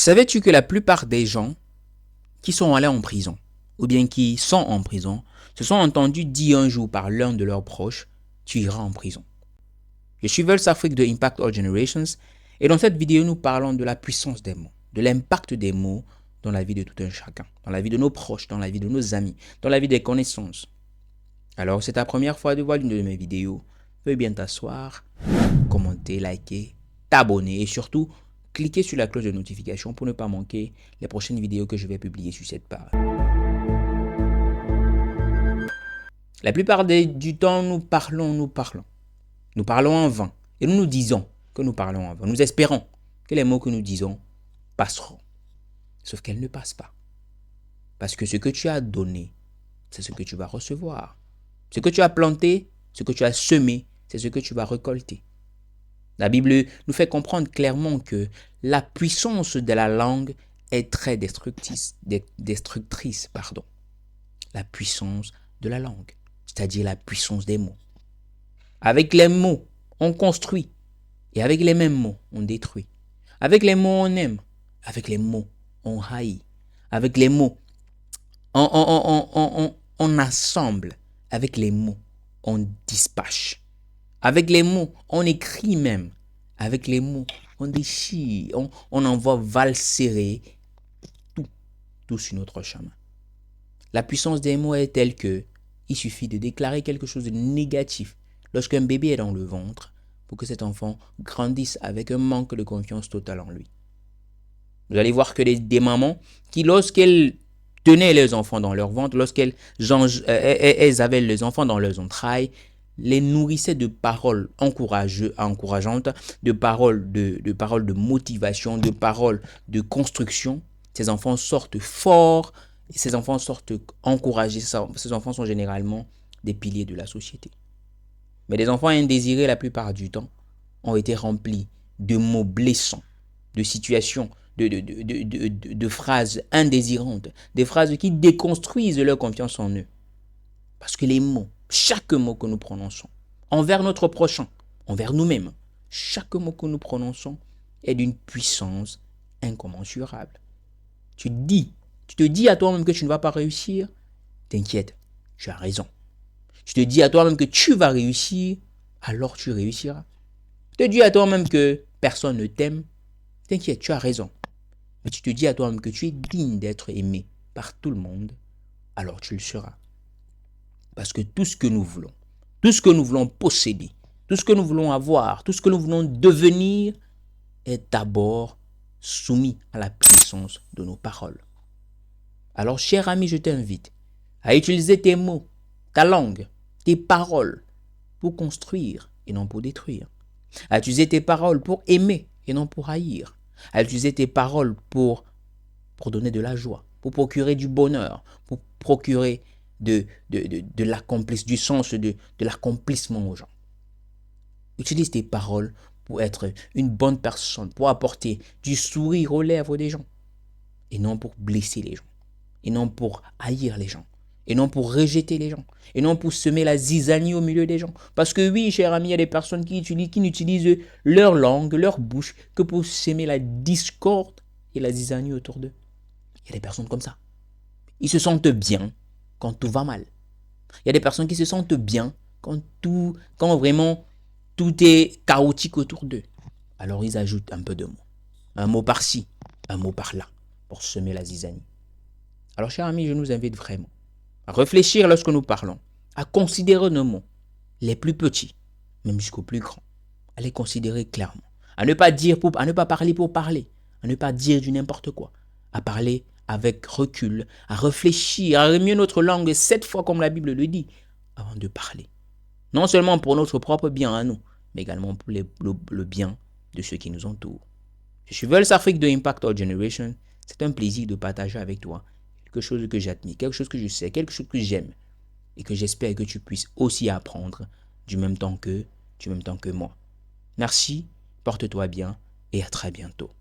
Savais-tu que la plupart des gens qui sont allés en prison, ou bien qui sont en prison, se sont entendus dire un jour par l'un de leurs proches, tu iras en prison. Je suis Vels Afrique de Impact All Generations, et dans cette vidéo, nous parlons de la puissance des mots, de l'impact des mots dans la vie de tout un chacun, dans la vie de nos proches, dans la vie de nos amis, dans la vie des connaissances. Alors, c'est ta première fois de voir une de mes vidéos, veuille bien t'asseoir, commenter, liker, t'abonner et surtout, cliquez sur la cloche de notification pour ne pas manquer les prochaines vidéos que je vais publier sur cette page. La plupart du temps, nous parlons. Nous parlons en vain. Et nous nous disons que nous parlons en vain. Nous espérons que les mots que nous disons passeront. Sauf qu'elles ne passent pas. Parce que ce que tu as donné, c'est ce que tu vas recevoir. Ce que tu as planté, ce que tu as semé, c'est ce que tu vas récolter. La Bible nous fait comprendre clairement que la puissance de la langue est très destructrice. La puissance de la langue, c'est-à-dire la puissance des mots. Avec les mots, on construit. Et avec les mêmes mots, on détruit. Avec les mots, on aime. Avec les mots, on haït. Avec les mots, on assemble. Avec les mots, on dispatche. Avec les mots, on écrit même. Avec les mots, on déchire. On envoie valser tout sur notre chemin. La puissance des mots est telle que il suffit de déclarer quelque chose de négatif lorsqu'un bébé est dans le ventre pour que cet enfant grandisse avec un manque de confiance totale en lui. Vous allez voir que des mamans qui, lorsqu'elles tenaient leurs enfants dans leur ventre, lorsqu'elles avaient les enfants dans leurs entrailles, les nourrissaient de paroles encourageantes, de paroles de motivation, de paroles de construction. Ces enfants sortent forts, ces enfants sortent encouragés, ces enfants sont généralement des piliers de la société. Mais les enfants indésirés, la plupart du temps, ont été remplis de mots blessants, de situations, de phrases indésirantes, des phrases qui déconstruisent leur confiance en eux. Parce que les mots, chaque mot que nous prononçons, envers notre prochain, envers nous-mêmes, chaque mot que nous prononçons est d'une puissance incommensurable. Tu te dis à toi-même que tu ne vas pas réussir, t'inquiète, tu as raison. Tu te dis à toi-même que tu vas réussir, alors tu réussiras. Tu te dis à toi-même que personne ne t'aime, t'inquiète, tu as raison. Mais tu te dis à toi-même que tu es digne d'être aimé par tout le monde, alors tu le seras. Parce que tout ce que nous voulons posséder, tout ce que nous voulons avoir, tout ce que nous voulons devenir est d'abord soumis à la puissance de nos paroles. Alors, cher ami, je t'invite à utiliser tes mots, ta langue, tes paroles pour construire et non pour détruire. À utiliser tes paroles pour aimer et non pour haïr. À utiliser tes paroles pour donner de la joie, pour procurer du bonheur, pour procurer du sens de l'accomplissement aux gens. Utilise tes paroles pour être une bonne personne, pour apporter du sourire aux lèvres des gens, et non pour blesser les gens, et non pour haïr les gens, et non pour rejeter les gens, et non pour semer la zizanie au milieu des gens. Parce que oui, cher ami, il y a des personnes qui n'utilisent leur langue, leur bouche, que pour semer la discorde et la zizanie autour d'eux. Il y a des personnes comme ça. Ils se sentent bien quand tout va mal. Il y a des personnes qui se sentent bien quand vraiment tout est chaotique autour d'eux. Alors ils ajoutent un peu de mots. Un mot par-ci, un mot par-là, pour semer la zizanie. Alors, chers amis, je nous invite vraiment à réfléchir lorsque nous parlons, à considérer nos mots, les plus petits, même jusqu'aux plus grands, à les considérer clairement, à ne pas parler pour parler, à ne pas dire du n'importe quoi, à parler avec recul, à réfléchir, à remuer notre langue 7 fois comme la Bible le dit, avant de parler. Non seulement pour notre propre bien à nous, mais également pour le bien de ceux qui nous entourent. Je suis Vels Afrique de Impact All Generation. C'est un plaisir de partager avec toi quelque chose que j'admire, quelque chose que je sais, quelque chose que j'aime et que j'espère que tu puisses aussi apprendre du même temps que moi. Merci, porte-toi bien et à très bientôt.